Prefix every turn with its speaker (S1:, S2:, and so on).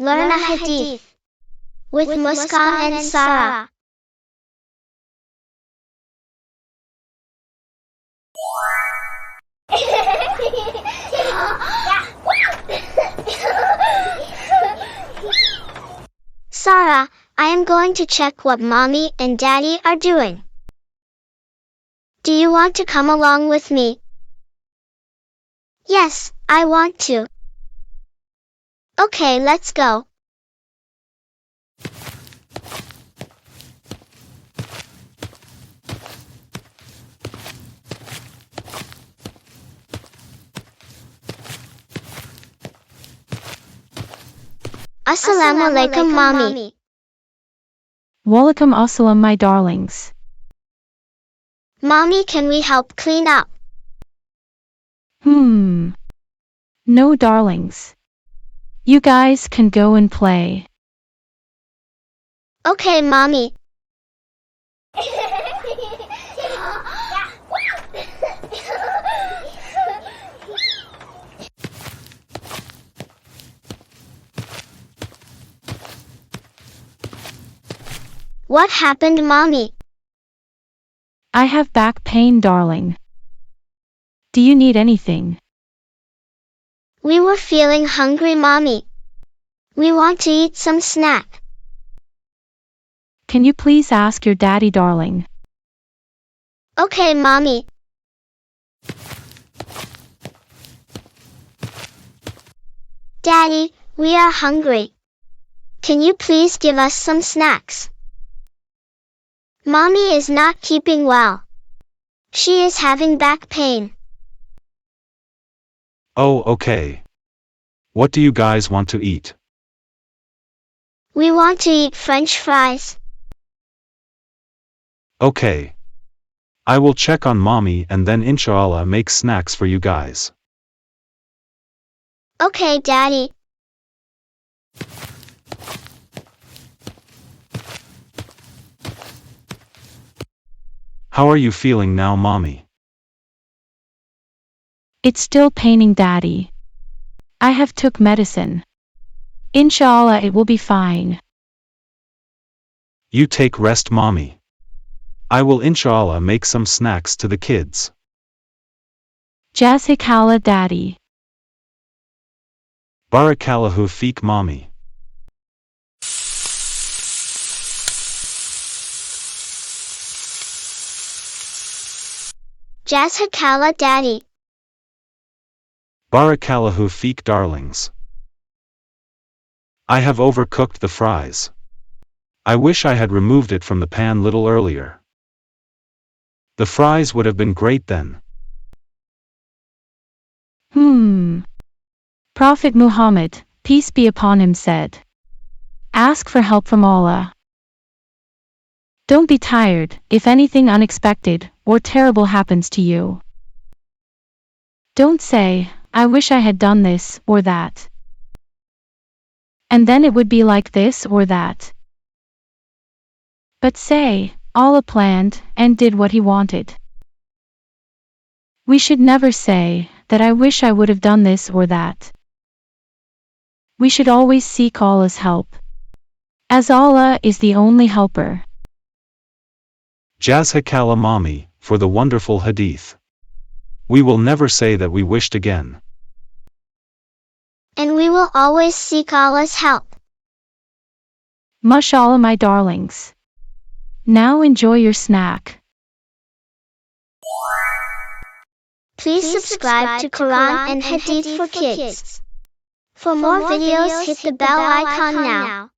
S1: Learn a Hadith with Muskan and Sarah. Sarah, I am going to check what Mommy and Daddy are doing. Do you want to come along with me? Yes, I want to. Okay, let's go. Assalamu alaikum, Mommy.
S2: Walaikum assalam, my darlings.
S1: Mommy, can we help clean up?
S2: No, darlings. You guys can go and play.
S1: Okay, Mommy. What happened, Mommy?
S2: I have back pain, darling. Do you need anything?
S1: We were feeling hungry, Mommy. We want to eat some snack.
S2: Can you please ask your daddy, darling?
S1: Okay, Mommy. Daddy, we are hungry. Can you please give us some snacks? Mommy is not keeping well. She is having back pain.
S3: Oh, okay. What do you guys want to eat?
S1: We want to eat French fries.
S3: Okay. I will check on Mommy and then inshallah make snacks for you guys.
S1: Okay, Daddy.
S3: How are you feeling now, Mommy?
S2: It's still paining, Daddy. I have took medicine. Inshallah, it will be fine.
S3: You take rest, Mommy. I will inshallah make some snacks to the kids.
S2: Jazakallah, Daddy.
S3: Barakallahu feek, Mommy.
S1: Jazakallah, Daddy.
S3: Barakallahu feek, darlings. I have overcooked the fries. I wish I had removed it from the pan little earlier. The fries would have been great then.
S2: Prophet Muhammad, peace be upon him, said, ask for help from Allah. Don't be tired if anything unexpected or terrible happens to you. Don't say, I wish I had done this or that. And then it would be like this or that. But say, Allah planned and did what He wanted. We should never say that I wish I would have done this or that. We should always seek Allah's help, as Allah is the only helper.
S3: Jazakallah, Mommy, for the wonderful hadith. We will never say that we wished again.
S1: And we will always seek Allah's help.
S2: Mashallah, my darlings. Now enjoy your snack.
S1: Please subscribe to Quran and Hadith for Kids. For more videos, hit the bell icon now.